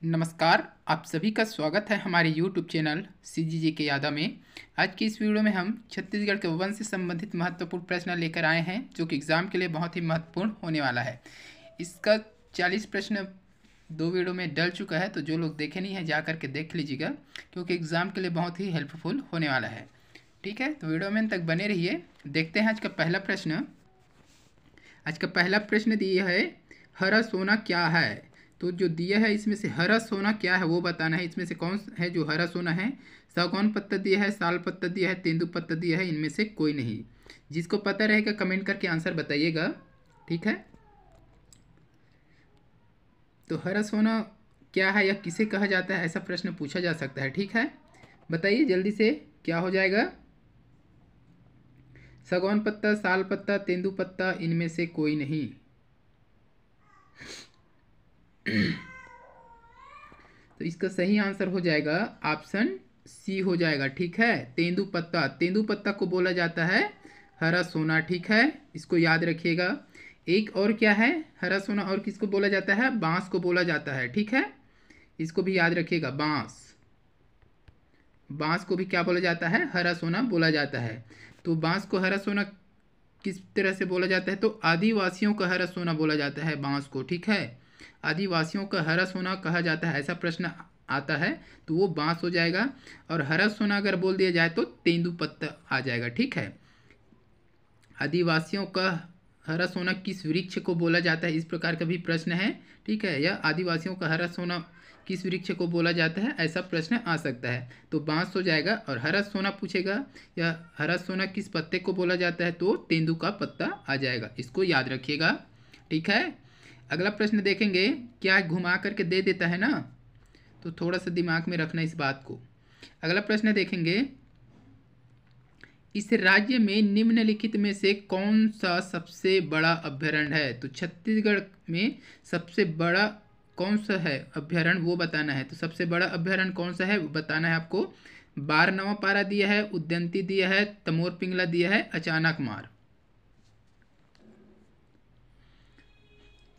नमस्कार। आप सभी का स्वागत है हमारे YouTube चैनल CGG के यादा में। आज की इस वीडियो में हम छत्तीसगढ़ के वन से संबंधित महत्वपूर्ण प्रश्न लेकर आए हैं जो कि एग्ज़ाम के लिए बहुत ही महत्वपूर्ण होने वाला है। इसका 40 प्रश्न 2 वीडियो में डल चुका है, तो जो लोग देखे नहीं हैं जा करके देख लीजिएगा, क्योंकि एग्ज़ाम के लिए बहुत ही हेल्पफुल होने वाला है। ठीक है, तो वीडियो में अंत तक बने रहिए। देखते हैं आज का पहला प्रश्न। आज का पहला प्रश्न दिया है, हरा सोना क्या है। तो जो दिया है इसमें से हरा सोना क्या है वो बताना है। इसमें से कौन है जो हरा सोना है। सागौन पत्ता दिया है, साल पत्ता दिया है, तेंदू पत्ता दिया है, इनमें से कोई नहीं। जिसको पता रहेगा कमेंट करके आंसर बताइएगा। ठीक है, तो हरा सोना क्या है या किसे कहा जाता है, ऐसा प्रश्न पूछा जा सकता है। ठीक है, बताइए जल्दी से क्या हो जाएगा। सागौन पत्ता, साल पत्ता, तेंदू पत्ता, इनमें से कोई नहीं। तो इसका सही आंसर हो जाएगा ऑप्शन सी हो जाएगा। ठीक है, तेंदू पत्ता। तेंदू पत्ता को बोला जाता है हरा सोना। ठीक है, इसको याद रखिएगा। एक और क्या है, हरा सोना और किसको बोला जाता है, बांस को बोला जाता है। ठीक है, इसको भी याद रखिएगा। बांस, बांस को भी क्या बोला जाता है, हरा सोना बोला जाता है। तो बांस को हरा सोना किस तरह से बोला जाता है, तो आदिवासियों का हरा सोना बोला जाता है बांस को। ठीक है, आदिवासियों का हरा सोना कहा जाता है, ऐसा प्रश्न आता है तो वो बांस हो जाएगा। और हरा सोना अगर बोल दिया जाए तो तेंदू पत्ता आ जाएगा। ठीक है, आदिवासियों का हरा सोना किस वृक्ष को बोला जाता है, इस प्रकार का भी प्रश्न है। ठीक है, या आदिवासियों का हरा सोना किस वृक्ष को बोला जाता है, ऐसा प्रश्न आ सकता है। तो बांस हो जाएगा। और हरा सोना पूछेगा या हरा सोना किस पत्ते को बोला जाता है, तो तेंदू का पत्ता आ जाएगा। इसको याद रखिएगा। ठीक है, अगला प्रश्न देखेंगे। क्या घुमा करके दे देता है ना, तो थोड़ा सा दिमाग में रखना इस बात को। अगला प्रश्न देखेंगे, इस राज्य में निम्नलिखित में से कौन सा सबसे बड़ा अभ्यारण्य है। तो छत्तीसगढ़ में सबसे बड़ा कौन सा है अभ्यारण्य, वो बताना है। तो सबसे बड़ा अभ्यारण्य कौन सा है वो बताना है आपको। बारनवा पारा दिया है, उद्यान्ती दिया है, तमोर पिंगला दिया है, अचानक मार।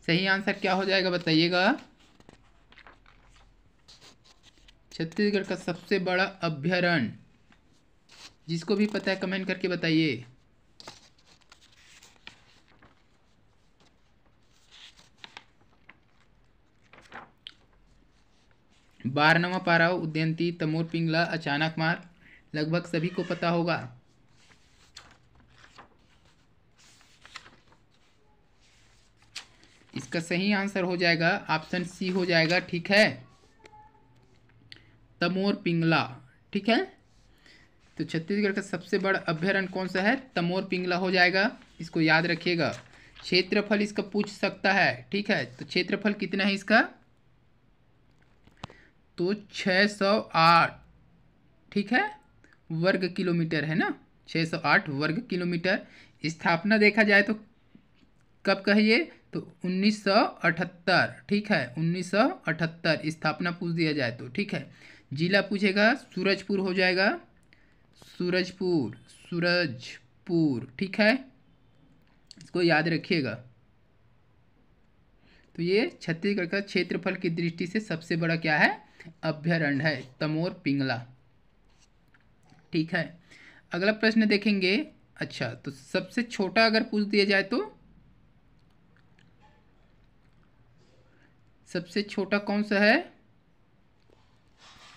सही आंसर क्या हो जाएगा बताइएगा। छत्तीसगढ़ का सबसे बड़ा अभ्यारण्य, जिसको भी पता है कमेंट करके बताइए। बारनवा पारा, उद्यान्ती, तमोर पिंगला, अचानक मार, लगभग सभी को पता होगा। इसका सही आंसर हो जाएगा ऑप्शन सी हो जाएगा। ठीक है, तमोर पिंगला। ठीक है, तो छत्तीसगढ़ का सबसे बड़ा अभ्यारण्य कौन सा है, तमोर पिंगला हो जाएगा। इसको याद रखिएगा। क्षेत्रफल इसका पूछ सकता है। ठीक है, तो क्षेत्रफल कितना है इसका, तो 608। ठीक है, वर्ग किलोमीटर है ना, 608 वर्ग किलोमीटर। स्थापना देखा जाए तो कब कहिए, तो 1978। ठीक है, 1978 स्थापना पूछ दिया जाए तो। ठीक है, जिला पूछेगा, सूरजपुर हो जाएगा। सूरजपुर, सूरजपुर। ठीक है, इसको याद रखिएगा। तो ये छत्तीसगढ़ का क्षेत्रफल की दृष्टि से सबसे बड़ा क्या है, अभ्यारण्य है, तमोर पिंगला। ठीक है, अगला प्रश्न देखेंगे। अच्छा, तो सबसे छोटा अगर पूछ दिया जाए तो सबसे छोटा कौन सा है,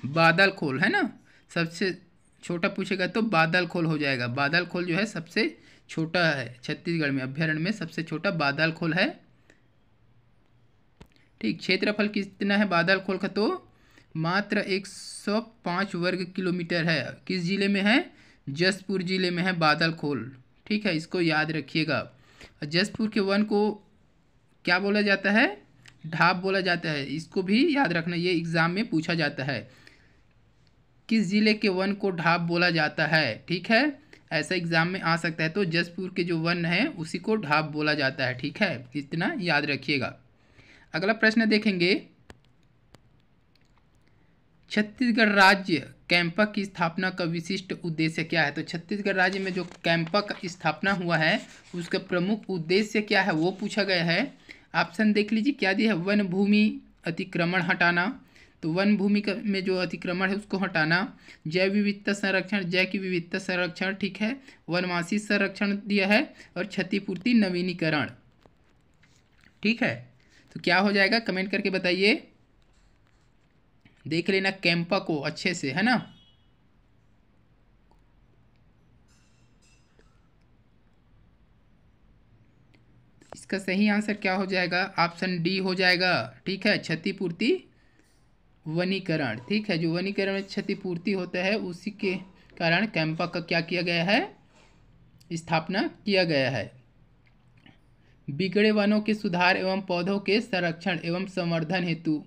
बादल खोल है ना। सबसे छोटा पूछेगा तो बादल खोल हो जाएगा। बादल खोल जो है सबसे छोटा है छत्तीसगढ़ में, अभ्यारण्य में सबसे छोटा बादल खोल है। ठीक, क्षेत्रफल कितना है बादल खोल का, तो मात्र 105 वर्ग किलोमीटर है। किस जिले में है, जसपुर जिले में है बादल खोल। ठीक है, इसको याद रखिएगा। जसपुर के वन को क्या बोला जाता है, ढाब बोला जाता है। इसको भी याद रखना, ये एग्जाम में पूछा जाता है, किस जिले के वन को ढाब बोला जाता है। ठीक है, ऐसा एग्जाम में आ सकता है। तो जसपुर के जो वन है उसी को ढाब बोला जाता है। ठीक है, इतना याद रखिएगा। अगला प्रश्न देखेंगे, छत्तीसगढ़ राज्य कैंपा की स्थापना का विशिष्ट उद्देश्य क्या है। तो छत्तीसगढ़ राज्य में जो कैंपा का स्थापना हुआ है उसका प्रमुख उद्देश्य क्या है वो पूछा गया है। ऑप्शन देख लीजिए क्या दिया है, वन भूमि अतिक्रमण हटाना, तो वन भूमि में जो अतिक्रमण है उसको हटाना। जैव विविधता संरक्षण, जैव की विविधता संरक्षण, ठीक है। वनवासी संरक्षण दिया है और क्षतिपूर्ति नवीनीकरण, ठीक है। तो क्या हो जाएगा कमेंट करके बताइए, देख लेना कैंपा को अच्छे से, है ना। इसका सही आंसर क्या हो जाएगा, ऑप्शन डी हो जाएगा, ठीक है। क्षतिपूर्ति वनीकरण, ठीक है। जो वनीकरण में क्षतिपूर्ति होता है उसी के कारण कैंपा का क्या किया गया है, स्थापना किया गया है। बिगड़े वनों के सुधार एवं पौधों के संरक्षण एवं संवर्धन हेतु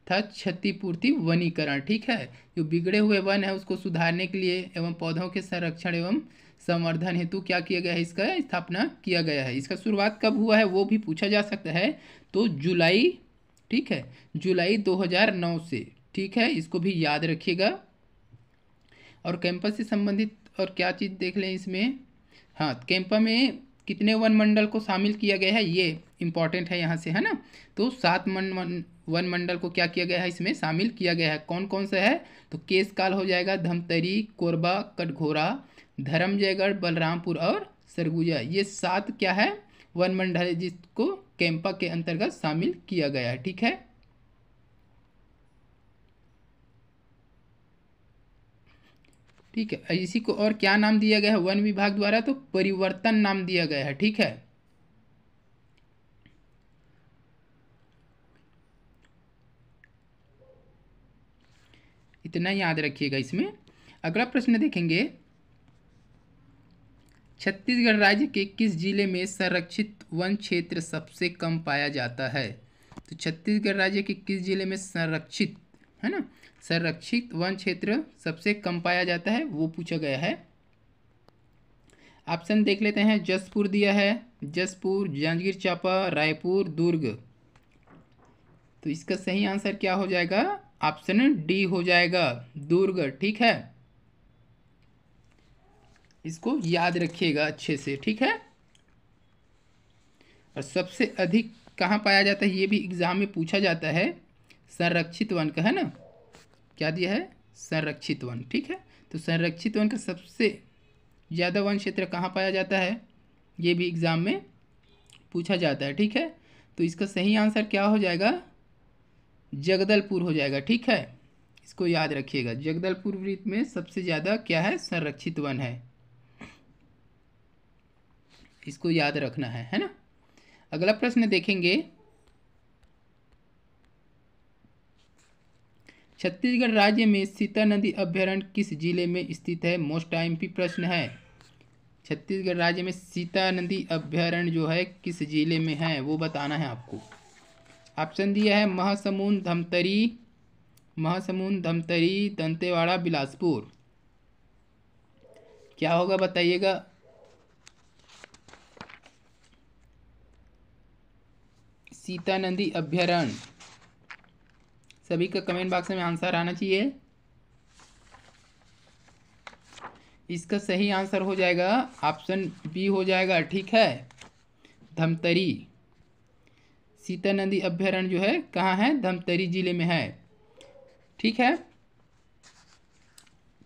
था क्षतिपूर्ति वनीकरण, ठीक है। जो बिगड़े हुए वन है उसको सुधारने के लिए एवं पौधों के संरक्षण एवं संवर्धन हेतु क्या किया गया है, इसका स्थापना किया गया है। इसका शुरुआत कब हुआ है वो भी पूछा जा सकता है, तो जुलाई, ठीक है, जुलाई 2009 से, ठीक है। इसको भी याद रखिएगा। और कैंपस से संबंधित और क्या चीज़ देख लें इसमें, हाँ, कैंपा में कितने वन मंडल को शामिल किया गया है ये इंपॉर्टेंट है यहाँ से, है ना। तो 7 वन मंडल को क्या किया गया है, इसमें शामिल किया गया है। कौन कौन सा है, तो केशकाल हो जाएगा, धमतरी, कोरबा, कटघोरा, धर्मजयगढ़, बलरामपुर और सरगुजा। ये 7 क्या है, वन मंडल है जिसको कैंपा के अंतर्गत शामिल किया गया है, ठीक है। ठीक है, इसी को और क्या नाम दिया गया है वन विभाग द्वारा, तो परिवर्तन नाम दिया गया है, ठीक है। इतना याद रखिएगा इसमें। अगला प्रश्न देखेंगे, छत्तीसगढ़ राज्य के किस जिले में संरक्षित वन क्षेत्र सबसे कम पाया जाता है। तो छत्तीसगढ़ राज्य के किस जिले में संरक्षित, है ना, संरक्षित वन क्षेत्र सबसे कम पाया जाता है वो पूछा गया है। ऑप्शन देख लेते हैं, जसपुर दिया है, जसपुर, जांजगीर चांपा, रायपुर, दुर्ग। तो इसका सही आंसर क्या हो जाएगा, ऑप्शन डी हो जाएगा, दुर्ग, ठीक है। इसको याद रखिएगा अच्छे से, ठीक है। और सबसे अधिक कहाँ पाया जाता है ये भी एग्जाम में पूछा जाता है, संरक्षित वन का, है ना। क्या दिया है, संरक्षित वन, ठीक है। तो संरक्षित वन का सबसे ज़्यादा वन क्षेत्र कहाँ पाया जाता है ये भी एग्जाम में पूछा जाता है, ठीक है। तो इसका सही आंसर क्या हो जाएगा, जगदलपुर हो जाएगा, ठीक है। इसको याद रखिएगा, जगदलपुर वृत्त में सबसे ज़्यादा क्या है, संरक्षित वन है। इसको याद रखना है ना। अगला प्रश्न देखेंगे, छत्तीसगढ़ राज्य में सीता नदी अभ्यारण्य किस जिले में स्थित है। मोस्ट आईएमपी प्रश्न है। छत्तीसगढ़ राज्य में सीता नदी अभ्यारण्य जो है किस जिले में है वो बताना है आपको। ऑप्शन दिया है, महासमुंद, धमतरी, महासमुंद, धमतरी, दंतेवाड़ा, बिलासपुर। क्या होगा बताइएगा। सीता नदी अभ्यारण्य, सभी का कमेंट बॉक्स में आंसर आना चाहिए। इसका सही आंसर हो जाएगा ऑप्शन बी हो जाएगा, ठीक है, धमतरी। सीता नदी अभ्यारण्य जो है कहाँ है, धमतरी जिले में है, ठीक है।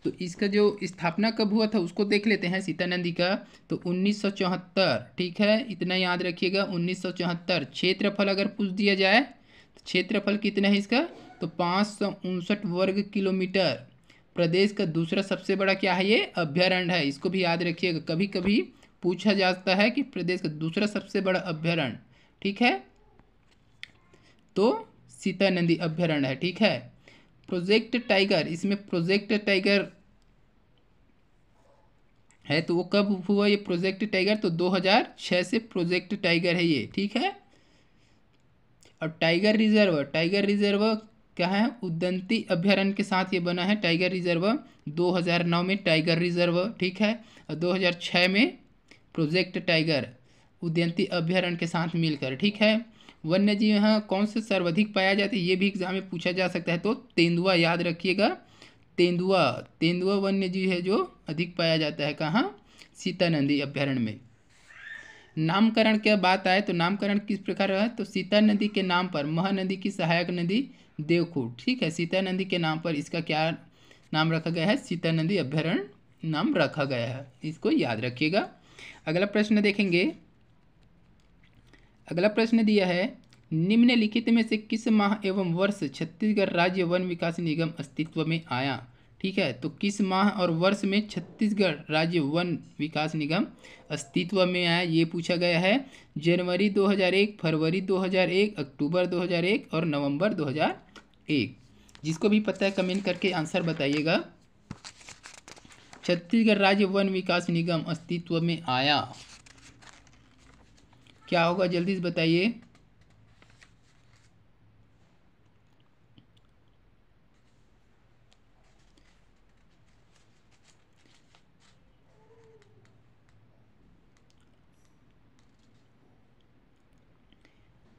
तो इसका जो स्थापना कब हुआ था उसको देख लेते हैं सीता नदी का। तो 1974, ठीक है, इतना याद रखिएगा, 1974। क्षेत्रफल अगर पूछ दिया जाए तो क्षेत्रफल कितना है इसका, तो 559 वर्ग किलोमीटर। प्रदेश का दूसरा सबसे बड़ा क्या है, ये अभ्यारण्य है। इसको भी याद रखिएगा, कभी कभी पूछा जाता है कि प्रदेश का दूसरा सबसे बड़ा अभ्यारण्य, ठीक है, तो सीता नदी अभ्यारण्य है, ठीक है। प्रोजेक्ट टाइगर, इसमें प्रोजेक्ट टाइगर है, तो वो कब हुआ ये प्रोजेक्ट टाइगर, तो 2006 से प्रोजेक्ट टाइगर है ये, ठीक है। और टाइगर रिजर्व, टाइगर रिजर्व क्या है, उदंती अभ्यारण्य के साथ ये बना है टाइगर रिजर्व। 2009 में टाइगर रिजर्व, ठीक है, और 2006 में प्रोजेक्ट टाइगर उदंती अभ्यारण्य के साथ मिलकर, ठीक है। वन्य जीव यहाँ कौन से सर्वाधिक पाया जाता है ये भी एग्जाम में पूछा जा सकता है, तो तेंदुआ याद रखिएगा, तेंदुआ, तेंदुआ वन्य जीव है जो अधिक पाया जाता है कहाँ, सीता नदी अभ्यारण्य में। नामकरण की बात आए तो नामकरण किस प्रकार है, तो सीता नदी के नाम पर महानदी की सहायक नदी देवकूट, ठीक है, सीता नदी के नाम पर इसका क्या नाम रखा गया है, सीता नदी अभ्यारण्य नाम रखा गया है, इसको याद रखिएगा। अगला प्रश्न देखेंगे। अगला प्रश्न दिया है, निम्नलिखित में से किस माह एवं वर्ष छत्तीसगढ़ राज्य वन विकास निगम अस्तित्व में आया, ठीक है, तो किस माह और वर्ष में छत्तीसगढ़ राज्य वन विकास निगम अस्तित्व में आया, ये पूछा गया है। जनवरी 2001, फरवरी 2001, अक्टूबर 2001 और नवंबर 2001। जिसको भी पता है कमेंट करके आंसर बताइएगा। छत्तीसगढ़ राज्य वन विकास निगम अस्तित्व में आया, क्या होगा जल्दी से बताइए।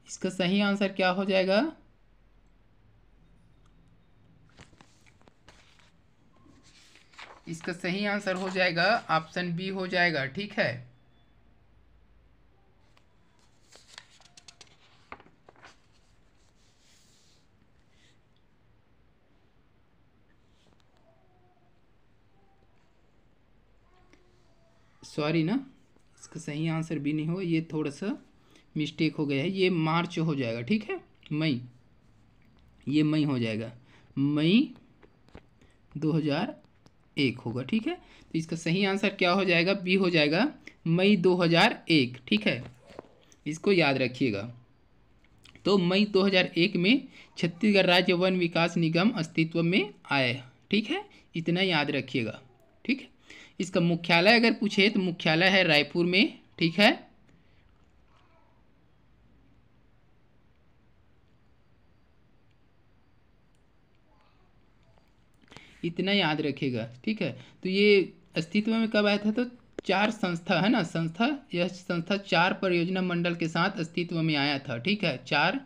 इसका सही आंसर क्या हो जाएगा, इसका सही आंसर हो जाएगा ऑप्शन बी हो जाएगा, ठीक है। सॉरी ना, इसका सही आंसर भी नहीं हो, ये थोड़ा सा मिस्टेक हो गया है, ये मार्च हो जाएगा, ठीक है, मई, ये मई हो जाएगा, मई 2001 होगा, ठीक है। तो इसका सही आंसर क्या हो जाएगा, बी हो जाएगा, मई 2001, ठीक है, इसको याद रखिएगा। तो मई 2001 में छत्तीसगढ़ राज्य वन विकास निगम अस्तित्व में आया, ठीक है, इतना याद रखिएगा, ठीक है। इसका मुख्यालय अगर पूछे तो मुख्यालय है रायपुर में, ठीक है। इतना याद रखिएगा, ठीक है। तो ये अस्तित्व में कब आया था, तो 4 संस्था है ना, यह संस्था 4 परियोजना मंडल के साथ अस्तित्व में आया था, ठीक है, 4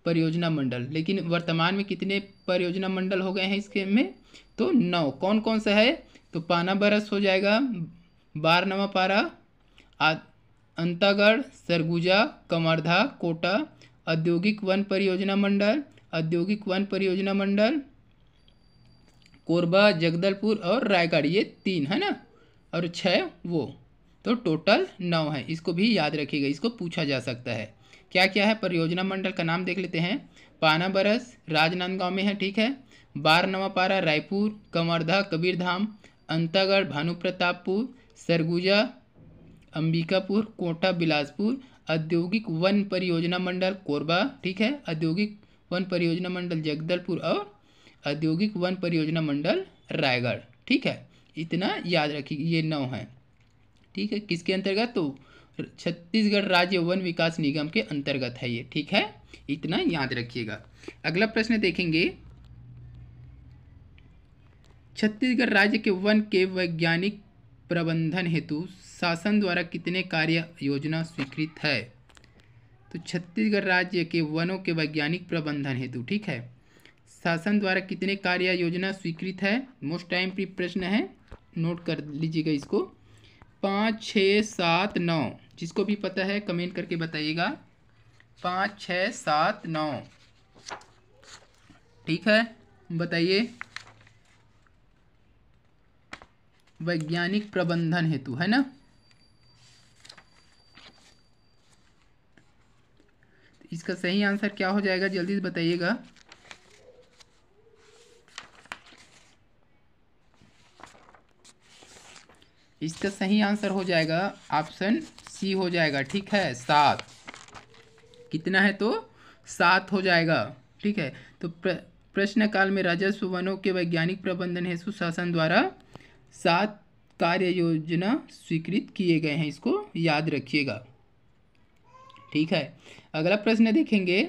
परियोजना मंडल। लेकिन वर्तमान में कितने परियोजना मंडल हो गए हैं इसके में, तो 9। कौन कौन सा है, तो पाना बरस हो जाएगा, बारनवापारा, अंतागढ़, सरगुजा, कमरधा, कोटा, औद्योगिक वन परियोजना मंडल, औद्योगिक वन परियोजना मंडल, कोरबा, जगदलपुर और रायगढ़, ये 3 है ना, और 6 वो, तो टोटल 9 है। इसको भी याद रखिएगा, इसको पूछा जा सकता है। क्या क्या है परियोजना मंडल का नाम देख लेते हैं। पाना बरस राजनांदगांव में है, ठीक है, बारनवापारा रायपुर, कमरधा कबीरधाम, अंतागढ़ भानुप्रतापपुर, सरगुजा अंबिकापुर, कोटा बिलासपुर, औद्योगिक वन परियोजना मंडल कोरबा, ठीक है, औद्योगिक वन परियोजना मंडल जगदलपुर और औद्योगिक वन परियोजना मंडल रायगढ़, ठीक है, इतना याद रखिए, ये 9 हैं, ठीक है। किसके अंतर्गत, तो छत्तीसगढ़ राज्य वन विकास निगम के अंतर्गत है ये, ठीक है, इतना याद रखिएगा। अगला प्रश्न देखेंगे। छत्तीसगढ़ राज्य के वन के वैज्ञानिक प्रबंधन हेतु शासन द्वारा कितने कार्य योजना स्वीकृत है, तो छत्तीसगढ़ राज्य के वनों के वैज्ञानिक प्रबंधन हेतु, ठीक है, शासन द्वारा कितने कार्य योजना स्वीकृत है। मोस्ट टाइम प्री प्रश्न है, नोट कर लीजिएगा इसको। 5, 6, 7, 9, जिसको भी पता है कमेंट करके बताइएगा। 5, 6, 7, 9, ठीक है, बताइए। वैज्ञानिक प्रबंधन हेतु है ना, इसका सही आंसर क्या हो जाएगा, जल्दी से बताइएगा। इसका सही आंसर हो जाएगा ऑप्शन सी हो जाएगा, ठीक है, 7। कितना है, तो 7 हो जाएगा, ठीक है। तो प्रश्न काल में राजस्व वनों के वैज्ञानिक प्रबंधन हेतु शासन द्वारा 7 कार्य योजना स्वीकृत किए गए हैं, इसको याद रखिएगा, ठीक है। अगला प्रश्न देखेंगे।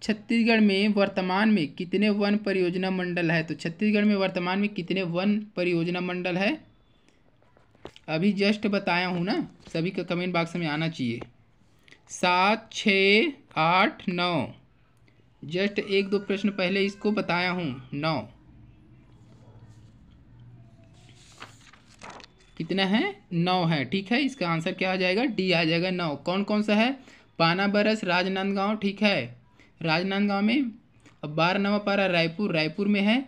छत्तीसगढ़ में वर्तमान में कितने वन परियोजना मंडल है, तो छत्तीसगढ़ में वर्तमान में कितने वन परियोजना मंडल है, अभी जस्ट बताया हूँ ना, सभी का कमेंट बॉक्स में आना चाहिए। 7, 6, 8, 9, जस्ट 1-2 प्रश्न पहले इसको बताया हूँ, 9। कितना है 9 है, ठीक है। इसका आंसर क्या आ जाएगा, डी आ जाएगा 9। कौन कौन सा है, पानाबरस राजनांदगांव, ठीक है, राजनांदगांव में। अब 12वां पारा रायपुर, रायपुर में है,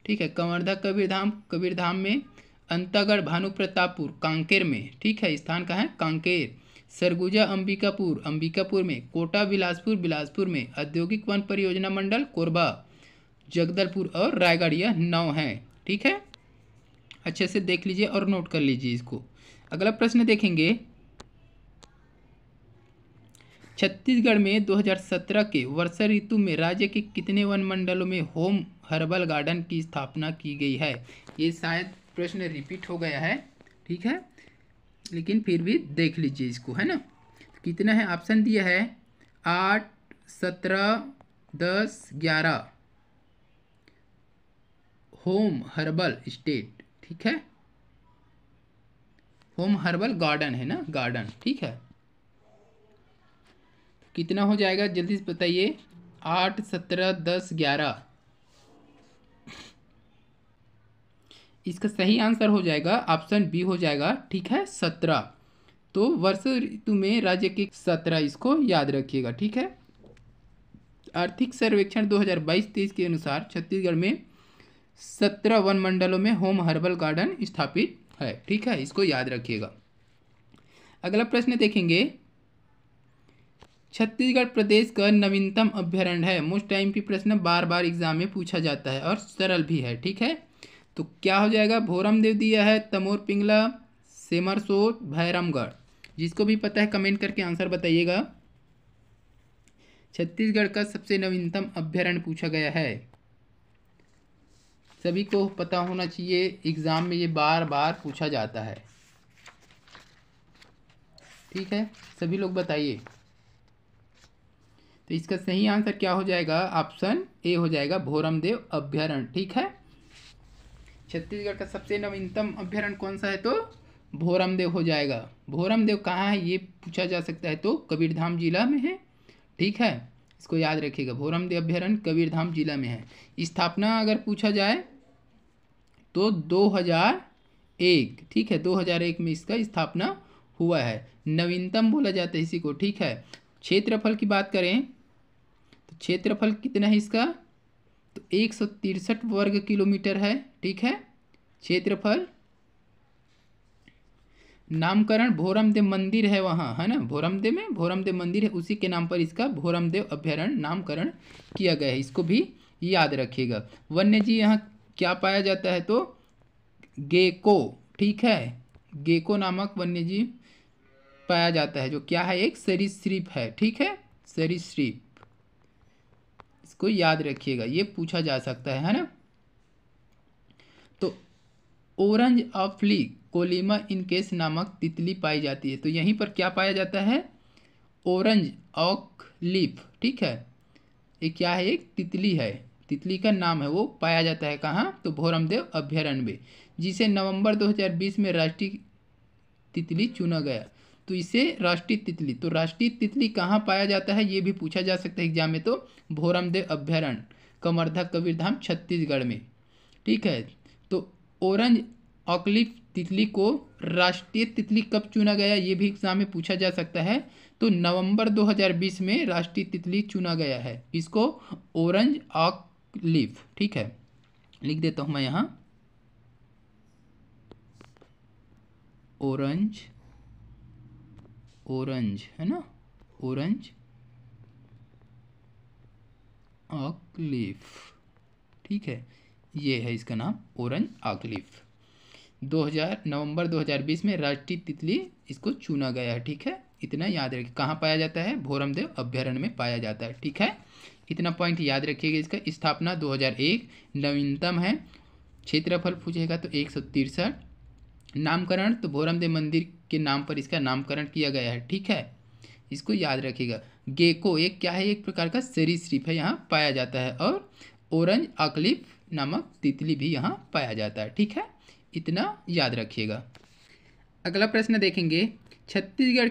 ठीक है। कंवर्धा कबीरधाम, कबीरधाम में। अंतागढ़ भानु प्रतापपुर, कांकेर में, ठीक है, स्थान कहाँ है, कांकेर। सरगुजा अंबिकापुर, अंबिकापुर में। कोटा बिलासपुर, बिलासपुर में। औद्योगिक वन परियोजना मंडल कोरबा, जगदलपुर और रायगढ़, यह 9 है, ठीक है। अच्छे से देख लीजिए और नोट कर लीजिए इसको। अगला प्रश्न देखेंगे, छत्तीसगढ़ में 2017 के वर्षा ऋतु में राज्य के कितने वन मंडलों में होम हर्बल गार्डन की स्थापना की गई है। ये शायद प्रश्न रिपीट हो गया है, ठीक है, लेकिन फिर भी देख लीजिए इसको, है ना। कितना है, ऑप्शन दिया है 8, 17, 10, 11 होम हर्बल स्टेट, ठीक है, होम हर्बल गार्डन है ना, गार्डन, ठीक है। कितना हो जाएगा जल्दी से बताइए, 8, 17, 10, 11। इसका सही आंसर हो जाएगा ऑप्शन बी हो जाएगा, ठीक है, 17। तो वर्षा ऋतु में राज्य के 17, इसको याद रखिएगा, ठीक है। आर्थिक सर्वेक्षण 2022-23 के अनुसार छत्तीसगढ़ में 17 वन मंडलों में होम हर्बल गार्डन स्थापित है, ठीक है, इसको याद रखिएगा। अगला प्रश्न देखेंगे, छत्तीसगढ़ प्रदेश का नवीनतम अभ्यारण्य है। मोस्ट टाइम की प्रश्न बार बार एग्जाम में पूछा जाता है और सरल भी है, ठीक है। तो क्या हो जाएगा, भोरमदेव दिया है, तमोर पिंगला, सेमरसोट, भैरमगढ़। जिसको भी पता है कमेंट करके आंसर बताइएगा। छत्तीसगढ़ का सबसे नवीनतम अभ्यारण्य पूछा गया है, सभी को पता होना चाहिए, एग्जाम में ये बार बार पूछा जाता है, ठीक है, सभी लोग बताइए। तो इसका सही आंसर क्या हो जाएगा, ऑप्शन ए हो जाएगा, भोरमदेव अभ्यारण्य, ठीक है। छत्तीसगढ़ का सबसे नवीनतम अभ्यारण्य कौन सा है, तो भोरमदेव हो जाएगा। भोरमदेव कहाँ है ये पूछा जा सकता है, तो कबीरधाम जिला में है, ठीक है, इसको याद रखिएगा। भोरमदेव अभ्यारण्य कबीरधाम जिला में है। स्थापना अगर पूछा जाए तो 2001, ठीक है, 2001 में इसका स्थापना हुआ है। नवीनतम बोला जाता है इसी को, ठीक है। क्षेत्रफल की बात करें तो क्षेत्रफल कितना है इसका, तो 163 वर्ग किलोमीटर है, ठीक है, क्षेत्रफल। नामकरण भोरमदेव मंदिर है वहाँ, है ना, भोरमदेव में भोरमदेव मंदिर है, उसी के नाम पर इसका भोरमदेव अभ्यारण्य नामकरण किया गया है, इसको भी याद रखिएगा। वन्य जीव यहाँ क्या पाया जाता है, तो गेको, ठीक है, गेको नामक वन्य जीव पाया जाता है, जो क्या है, एक सरीसृप है, ठीक है, सरीसृप, इसको याद रखिएगा, ये पूछा जा सकता है ना। तो ऑरेंज ऑफली कोलिमा इनकेस नामक तितली पाई जाती है, तो यहीं पर क्या पाया जाता है, ऑरेंज ऑक लीफ, ठीक है, ये क्या है, एक तितली है, तितली का नाम है, वो पाया जाता है कहाँ, तो भोरमदेव अभ्यारण्य में, जिसे नवंबर 2020 में राष्ट्रीय तितली चुना गया। तो इसे राष्ट्रीय तितली, तो राष्ट्रीय तितली कहाँ पाया जाता है ये भी पूछा जा सकता है एग्जाम में, तो भोरमदेव अभ्यारण्य कवर्धा कबीरधाम छत्तीसगढ़ में, ठीक है। तो ऑरेंज ऑकलिफ तितली को राष्ट्रीय तितली कब चुना गया ये भी एग्जाम में पूछा जा सकता है, तो नवंबर 2020 में राष्ट्रीय तितली चुना गया है, इसको ऑरेंज ऑकलिफ, ठीक है, लिख देता हूँ मैं यहाँ, ऑरेंज, ऑरेंज है ना, ऑरेंज ऑकलिफ, ठीक है, ये है इसका नाम, ऑरेंज ऑकलिफ। नवंबर 2020 में राष्ट्रीय तितली इसको चुना गया है, ठीक है, इतना याद रखिए। कहाँ पाया जाता है, भोरमदेव अभ्यारण्य में पाया जाता है, ठीक है, इतना पॉइंट याद रखिएगा। इसका स्थापना 2001, नवीनतम है, क्षेत्रफल पूछेगा तो 163, नामकरण तो भोरमदेव मंदिर के नाम पर इसका नामकरण किया गया है, ठीक है, इसको याद रखिएगा। गेको एक क्या है, एक प्रकार का सरीसृप है, यहाँ पाया जाता है, और ऑरेंज ऑकलिफ नामक तितली भी यहाँ पाया जाता है, ठीक है, इतना याद रखिएगा। अगला प्रश्न देखेंगे, छत्तीसगढ़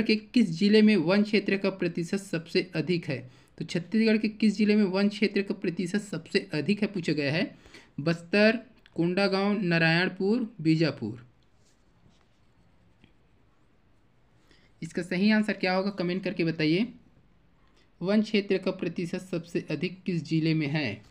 के किस जिले में वन क्षेत्र का प्रतिशत सबसे अधिक है, तो छत्तीसगढ़ के किस जिले में वन क्षेत्र का प्रतिशत सबसे अधिक है पूछा गया है। बस्तर, कोंडागांव, नारायणपुर, बीजापुर। इसका सही आंसर क्या होगा कमेंट करके बताइए। वन क्षेत्र का प्रतिशत सबसे अधिक किस जिले में है?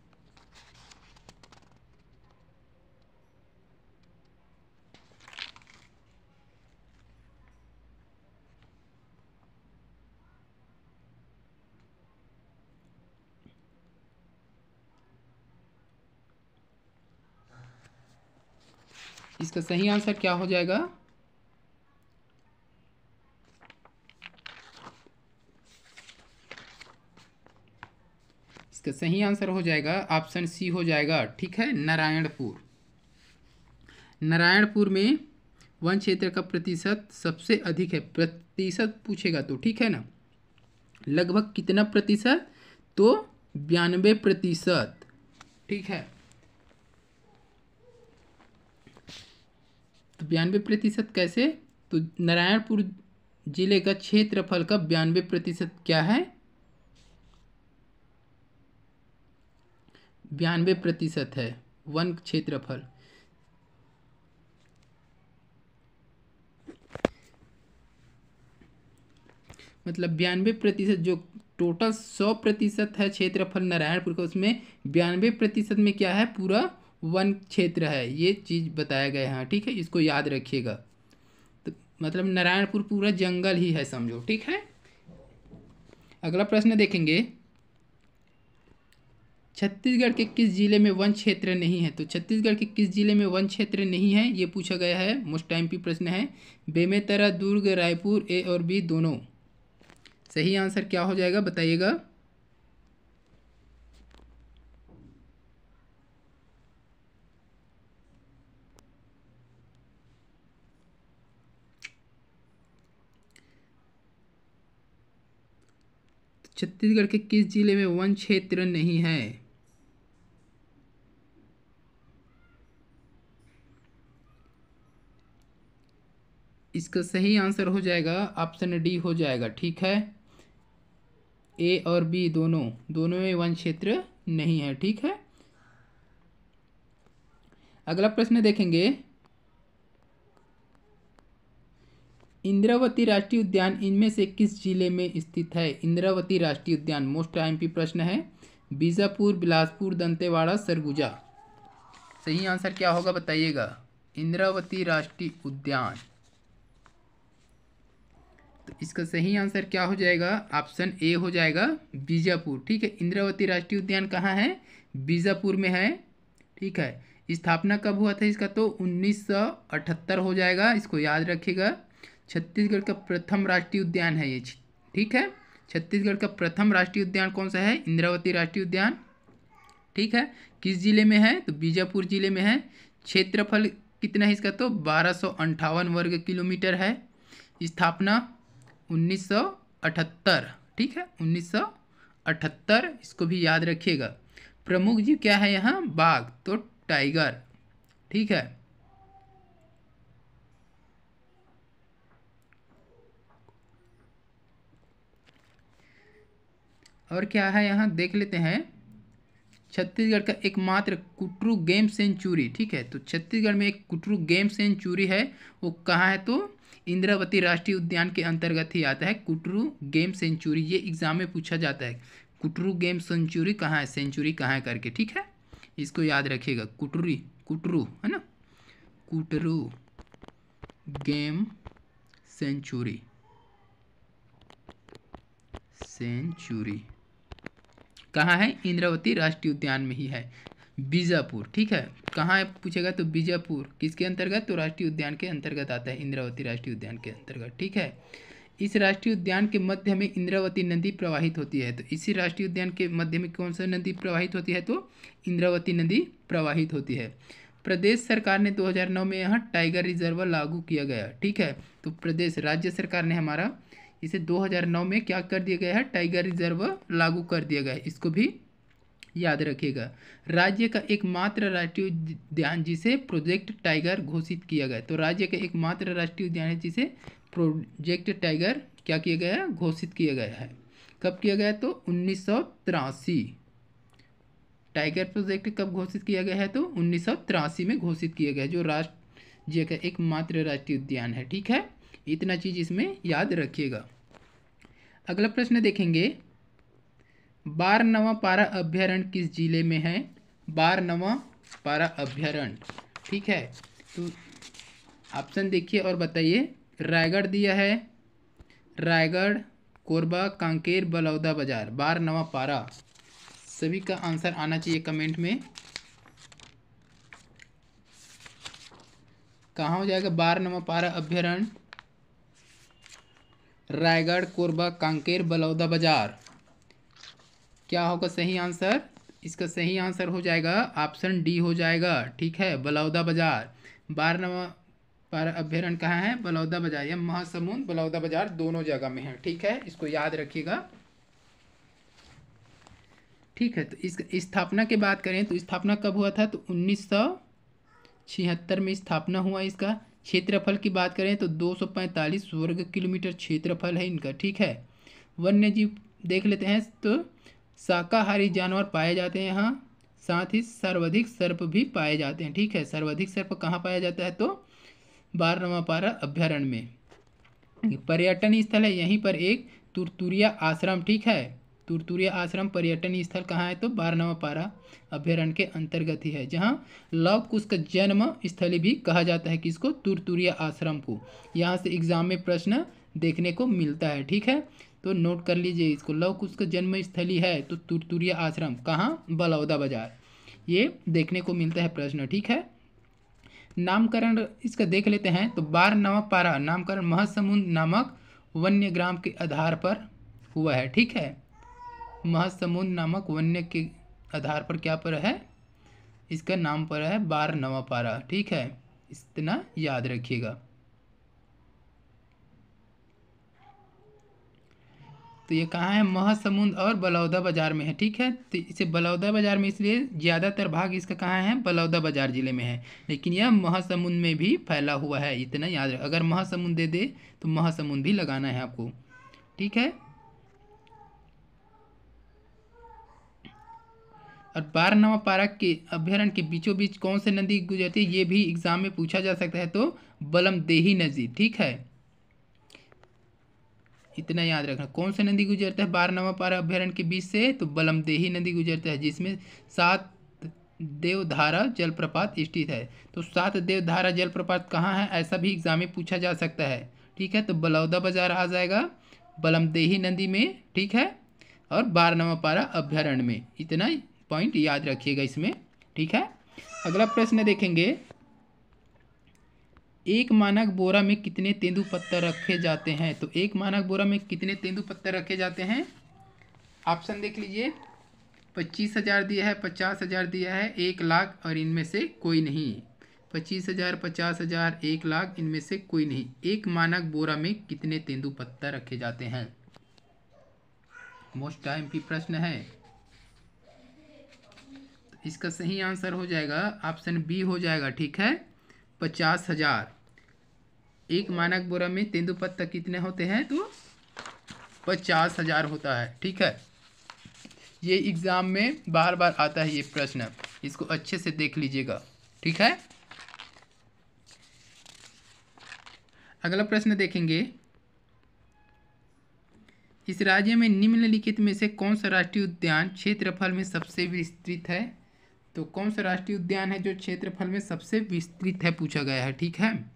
इसका सही आंसर क्या हो जाएगा? इसका सही आंसर हो जाएगा ऑप्शन सी हो जाएगा, ठीक है, नारायणपुर। नारायणपुर में वन क्षेत्र का प्रतिशत सबसे अधिक है। प्रतिशत पूछेगा तो ठीक है ना, लगभग कितना प्रतिशत? तो 92%, ठीक है। तो 92% कैसे? तो नारायणपुर जिले का क्षेत्रफल का 92% क्या है? 92% है वन क्षेत्रफल। मतलब 92% जो टोटल 100% है क्षेत्रफल नारायणपुर का, उसमें 92% में क्या है? पूरा वन क्षेत्र है, ये चीज़ बताया गया है, ठीक है, इसको याद रखिएगा। तो मतलब नारायणपुर पूरा जंगल ही है समझो, ठीक है। अगला प्रश्न देखेंगे, छत्तीसगढ़ के किस जिले में वन क्षेत्र नहीं है? तो छत्तीसगढ़ के किस जिले में वन क्षेत्र नहीं है ये पूछा गया है, मोस्ट टाइम पी प्रश्न है। बेमेतरा, दुर्ग, रायपुर, ए और बी दोनों। सही आंसर क्या हो जाएगा बताइएगा। छत्तीसगढ़ के किस जिले में वन क्षेत्र नहीं है? इसका सही आंसर हो जाएगा ऑप्शन डी हो जाएगा, ठीक है। ए और बी दोनों में वन क्षेत्र नहीं है, ठीक है। अगला प्रश्न देखेंगे, इंद्रावती राष्ट्रीय उद्यान इनमें से किस जिले में स्थित है? इंद्रावती राष्ट्रीय उद्यान मोस्ट आईएमपी प्रश्न है। बीजापुर, बिलासपुर, दंतेवाड़ा, सरगुजा। सही आंसर क्या होगा बताइएगा। इंद्रावती राष्ट्रीय उद्यान, तो इसका सही आंसर क्या हो जाएगा? ऑप्शन ए हो जाएगा, बीजापुर, ठीक है। इंद्रावती राष्ट्रीय उद्यान कहाँ है? बीजापुर में है, ठीक है। स्थापना कब हुआ था इसका? तो 1978 हो जाएगा, इसको याद रखिएगा। छत्तीसगढ़ का प्रथम राष्ट्रीय उद्यान है ये, ठीक है। छत्तीसगढ़ का प्रथम राष्ट्रीय उद्यान कौन सा है? इंद्रावती राष्ट्रीय उद्यान, ठीक है। किस जिले में है? तो बीजापुर जिले में है। क्षेत्रफल कितना है इसका? तो 1258 वर्ग किलोमीटर है। स्थापना 1978, ठीक है, 1978, इसको भी याद रखिएगा। प्रमुख जीव क्या है यहाँ? बाघ, तो टाइगर, ठीक है। और क्या है यहाँ देख लेते हैं। छत्तीसगढ़ का एकमात्र कुटरू गेम सेंचुरी, ठीक है। तो छत्तीसगढ़ में एक कुटरू गेम सेंचुरी है, वो कहाँ है? तो इंद्रावती राष्ट्रीय उद्यान के अंतर्गत ही आता है कुटरू गेम सेंचुरी। ये एग्जाम में पूछा जाता है, कुटरू गेम सेंचुरी कहाँ है, सेंचुरी कहाँ है करके, ठीक है। इसको याद रखिएगा, कुटरू है ना, कुटरू गेम सेंचुरी कहाँ है? इंद्रावती राष्ट्रीय उद्यान में ही है, बीजापुर, ठीक है। कहाँ है पूछेगा? तो बीजापुर किसके अंतर्गत? तो राष्ट्रीय उद्यान के अंतर्गत आता है, इंद्रावती राष्ट्रीय उद्यान के अंतर्गत, ठीक है। इस राष्ट्रीय उद्यान के मध्य में इंद्रावती नदी प्रवाहित होती है। तो इसी राष्ट्रीय उद्यान के मध्य में कौन सा नदी प्रवाहित होती है? तो इंद्रावती नदी प्रवाहित होती है। प्रदेश सरकार ने 2009 में यहाँ टाइगर रिजर्व लागू किया गया, ठीक है। तो प्रदेश राज्य सरकार ने हमारा इसे 2009 में क्या कर दिया गया है? टाइगर रिजर्व लागू कर दिया गया है, इसको भी याद रखिएगा। राज्य का एकमात्र राष्ट्रीय उद्यान जिसे प्रोजेक्ट टाइगर घोषित किया गया, तो राज्य का एकमात्र राष्ट्रीय उद्यान है जिसे प्रोजेक्ट टाइगर क्या किया गया है? घोषित किया गया है। कब किया गया? तो 1983, टाइगर प्रोजेक्ट कब घोषित किया गया है? तो 1983 में घोषित किया गया है, जो राज्य का एकमात्र राष्ट्रीय उद्यान है। ठीक है, इतना चीज इसमें याद रखिएगा। अगला प्रश्न देखेंगे, बारनवा अभ्यारण्य किस जिले में है? बारनवा अभ्यारण्य, ठीक है, तो ऑप्शन देखिए और बताइए। रायगढ़ दिया है, रायगढ़, कोरबा, कांकेर, बलौदाबाजार। बारनवा सभी का आंसर आना चाहिए कमेंट में। कहाँ हो जाएगा बारनवा अभ्यारण्य? रायगढ़, कोरबा, कांकेर, बलौदाबाजार। क्या होगा सही आंसर? इसका सही आंसर हो जाएगा ऑप्शन डी हो जाएगा। ठीक है, बलौदाबाजार। बारनवा अभ्यारण्य कहाँ है? बलौदाबाजार। या महासमुंद, बलौदाबाजार दोनों जगह में है। ठीक है, इसको याद रखिएगा। ठीक है, तो इस स्थापना की बात करें तो स्थापना कब हुआ था? तो 1976 में स्थापना हुआ इसका। क्षेत्रफल की बात करें तो 245 वर्ग किलोमीटर क्षेत्रफल है इनका। ठीक है, वन्य जीव देख लेते हैं तो शाकाहारी जानवर पाए जाते हैं यहाँ, साथ ही सर्वाधिक सर्प भी पाए जाते हैं। ठीक है, सर्वाधिक सर्प कहाँ पाया जाता है? तो बारनवा अभ्यारण्य में। पर्यटन स्थल है यहीं पर एक तुरतुरिया आश्रम। ठीक है, तुरतुरिया आश्रम पर्यटन स्थल कहाँ है? तो बारनवा अभ्यारण्य के अंतर्गत ही है, जहाँ लव कुश का जन्म स्थली भी कहा जाता है किसको? तुरतुरिया आश्रम को। यहाँ से एग्जाम में प्रश्न देखने को मिलता है। ठीक है, तो नोट कर लीजिए इसको। लव कुश का जन्म स्थली है तो तुरतुरिया आश्रम कहाँ? बलौदाबाजार। ये देखने को मिलता है प्रश्न। ठीक है, नामकरण इसका देख लेते हैं तो बारनवा नामकरण महासमुंद नामक वन्यग्राम के आधार पर हुआ है। ठीक है, महासमुंद नामक वन्य के आधार पर क्या पर है? इसका नाम पर है बारनवा। ठीक है, इतना याद रखिएगा। तो ये कहाँ है? महासमुंद और बलौदाबाजार में है। ठीक है, तो इसे बलौदाबाजार में इसलिए ज़्यादातर भाग इसका कहाँ है? बलौदाबाजार जिले में है, लेकिन यह महासमुंद में भी फैला हुआ है, इतना याद रख। अगर महासमुंद दे दे तो महासमुंद भी लगाना है आपको। ठीक है, और बारनवा के अभ्यारण्य के बीचों बीच कौन सी नदी गुजरती है? ये भी एग्जाम में पूछा जा सकता है, तो बलमदेही नदी। ठीक है, इतना याद रखना। कौन सा नदी गुजरता है बारनवा अभ्यारण्य के बीच से? तो बलमदेही नदी गुजरता है, जिसमें 7 देवधारा जलप्रपात स्थित है। तो 7 देवधारा जलप्रपात कहाँ है? ऐसा भी एग्जाम में पूछा जा सकता है। ठीक है, तो बलौदाबाजार आ जाएगा, बलमदेही नदी में। ठीक है, और बारनवा अभ्यारण्य में। इतना पॉइंट याद रखिएगा इसमें। ठीक है, अगला प्रश्न देखेंगे, एक मानक बोरा में कितने तेंदुपत्ता रखे जाते हैं? तो एक मानक बोरा में कितने तेंदुपत्ता रखे जाते हैं? ऑप्शन देख लीजिए। 25,000 दिया है, 50,000 दिया है, 1 लाख, और इनमें से कोई नहीं। 25,000, 50,000, 1 लाख, इनमें से कोई नहीं। एक मानक बोरा में कितने तेंदुपत्ता रखे जाते हैं? मोस्ट टाइम की प्रश्न है। तो इसका सही आंसर हो जाएगा ऑप्शन बी हो जाएगा। ठीक है, 50,000। एक मानक बोरा में तेंदुपत्ता कितने होते हैं? तो 50,000 होता है। ठीक है, ये एग्जाम में बार बार आता है ये प्रश्न, इसको अच्छे से देख लीजिएगा। ठीक है, अगला प्रश्न देखेंगे, इस राज्य में निम्नलिखित में से कौन सा राष्ट्रीय उद्यान क्षेत्रफल में सबसे विस्तृत है? तो कौन सा राष्ट्रीय उद्यान है जो क्षेत्रफल में सबसे विस्तृत है, पूछा गया है। ठीक है,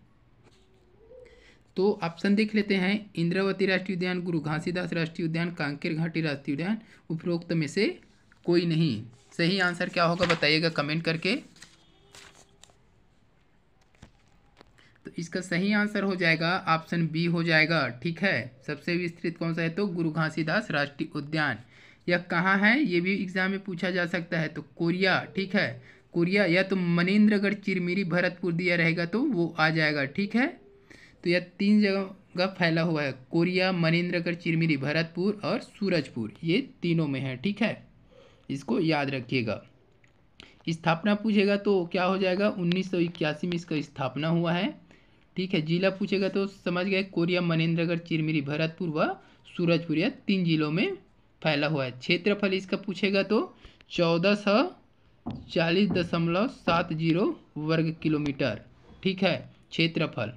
तो ऑप्शन देख लेते हैं। इंद्रावती राष्ट्रीय उद्यान, गुरु घासीदास राष्ट्रीय उद्यान, कांकेर घाटी राष्ट्रीय उद्यान। उपरोक्त में से कोई नहीं। सही आंसर क्या होगा बताइएगा कमेंट करके। तो इसका सही आंसर हो जाएगा ऑप्शन बी हो जाएगा। ठीक है, सबसे विस्तृत कौन सा है? तो गुरु घासीदास राष्ट्रीय उद्यान। यह कहाँ है? ये भी एग्जाम में पूछा जा सकता है। तो कोरिया। ठीक है, कोरिया, या तो मनेन्द्रगढ़, चिरमिरी, भरतपुर दिया रहेगा तो वो आ जाएगा। ठीक है, तो यह 3 जगह फैला हुआ है। कोरिया, मनेन्द्रगढ़, चिरमिरी, भरतपुर और सूरजपुर, ये तीनों में है। ठीक है, इसको याद रखिएगा। स्थापना पूछेगा तो क्या हो जाएगा? 1981 में इसका स्थापना हुआ है। ठीक है, जिला पूछेगा तो समझ गए, कोरिया, मनेन्द्रगढ़, चिरमिरी, भरतपुर व सूरजपुर, यह 3 जिलों में फैला हुआ है। क्षेत्रफल इसका पूछेगा तो 1400 40.70 वर्ग किलोमीटर, ठीक है, क्षेत्रफल।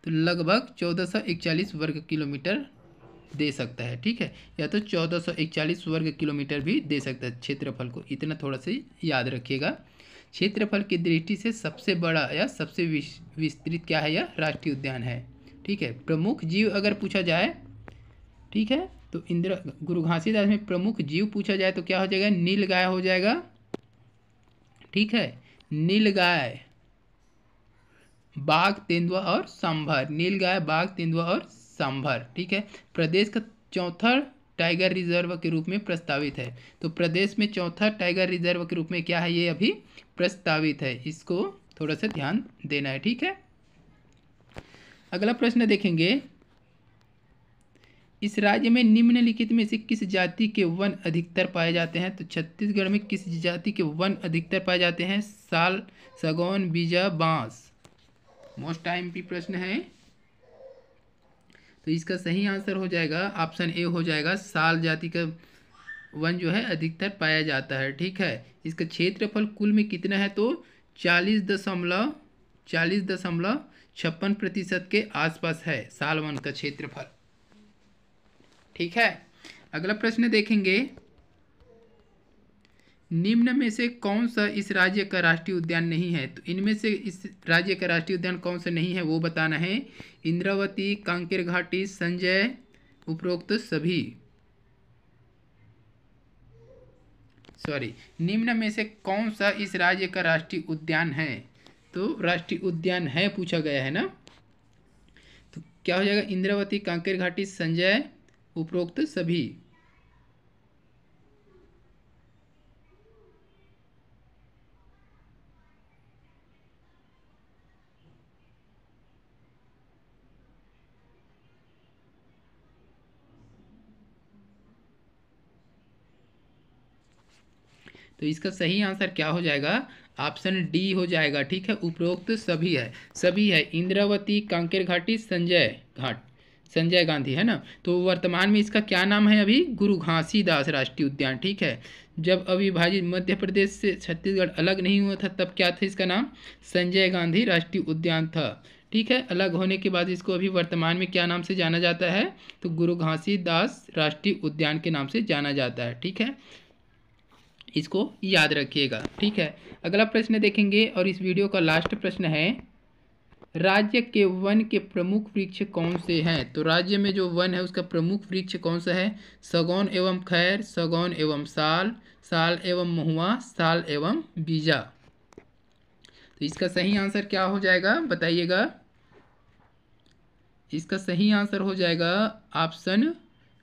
तो लगभग 1441 वर्ग किलोमीटर दे सकता है, ठीक है, या तो 1441 वर्ग किलोमीटर भी दे सकता है क्षेत्रफल को, इतना थोड़ा सा याद रखिएगा। क्षेत्रफल की दृष्टि से सबसे बड़ा या सबसे विस्तृत क्या है, यह राष्ट्रीय उद्यान है, ठीक है। प्रमुख जीव अगर पूछा जाए, ठीक है, तो गुरु घासीदास में प्रमुख जीव पूछा जाए तो क्या हो जाएगा, नीलगाय हो जाएगा, ठीक है, नीलगाय, बाघ, तेंदुआ और सांभर, नीलगाय, बाघ, तेंदुआ और सांभर, ठीक है। प्रदेश का चौथा टाइगर रिजर्व के रूप में प्रस्तावित है, तो प्रदेश में चौथा टाइगर रिजर्व के रूप में क्या है, ये अभी प्रस्तावित है, इसको थोड़ा सा ध्यान देना है, ठीक है। अगला प्रश्न देखेंगे, इस राज्य में निम्नलिखित में से किस जाति के वन अधिकतर पाए जाते हैं, तो छत्तीसगढ़ में किस जाति के वन अधिकतर पाए जाते हैं, साल, सागौन, बीजा, बांस। मोस्ट टाइम प्रश्न है, तो इसका सही आंसर हो जाएगा ऑप्शन ए हो जाएगा, साल जाति का वन जो है अधिकतर पाया जाता है, ठीक है। इसका क्षेत्रफल कुल में कितना है, तो 40.56% के आसपास है साल वन का क्षेत्रफल, ठीक है। अगला प्रश्न देखेंगे, निम्न में से कौन सा इस राज्य का राष्ट्रीय उद्यान नहीं है, तो इनमें से इस राज्य का राष्ट्रीय उद्यान कौन सा नहीं है वो बताना है। इंद्रावती, कांकेर घाटी, संजय, उपरोक्त सभी, निम्न में से कौन सा इस राज्य का राष्ट्रीय उद्यान है, तो राष्ट्रीय उद्यान है पूछा गया है ना, तो क्या हो जाएगा, इंद्रावती, कांकेर घाटी, संजय, उपरोक्त सभी। तो इसका सही आंसर क्या हो जाएगा, ऑप्शन डी हो जाएगा, ठीक है, उपरोक्त सभी है, सभी है, इंद्रावती, कांकेर घाटी, संजय गांधी, है ना। तो वर्तमान में इसका क्या नाम है, अभी गुरु घासीदास राष्ट्रीय उद्यान, ठीक है। जब अविभाजित मध्य प्रदेश से छत्तीसगढ़ अलग नहीं हुआ था तब क्या था इसका नाम, संजय गांधी राष्ट्रीय उद्यान था, ठीक है। अलग होने के बाद इसको अभी वर्तमान में क्या नाम से जाना जाता है, तो गुरु घासीदास राष्ट्रीय उद्यान के नाम से जाना जाता है, ठीक है, इसको याद रखिएगा, ठीक है। अगला प्रश्न देखेंगे और इस वीडियो का लास्ट प्रश्न है, राज्य के वन के प्रमुख वृक्ष कौन से हैं, तो राज्य में जो वन है उसका प्रमुख वृक्ष कौन सा है, सागौन एवं खैर, सागौन एवं साल, साल एवं महुआ, साल एवं बीजा। तो इसका सही आंसर क्या हो जाएगा बताइएगा, इसका सही आंसर हो जाएगा ऑप्शन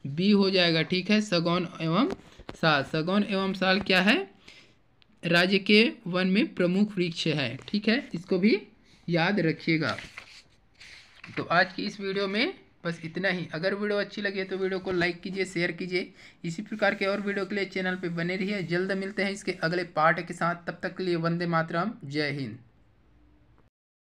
बी हो जाएगा, ठीक है, सागौन एवं साल। सागौन एवं साल क्या है, राज्य के वन में प्रमुख वृक्ष है, ठीक है, इसको भी याद रखिएगा। तो आज की इस वीडियो में बस इतना ही। अगर वीडियो अच्छी लगे तो वीडियो को लाइक कीजिए, शेयर कीजिए। इसी प्रकार के और वीडियो के लिए चैनल पे बने रहिए। जल्द मिलते हैं इसके अगले पार्ट के साथ, तब तक के लिए वंदे मातरम, जय हिंद।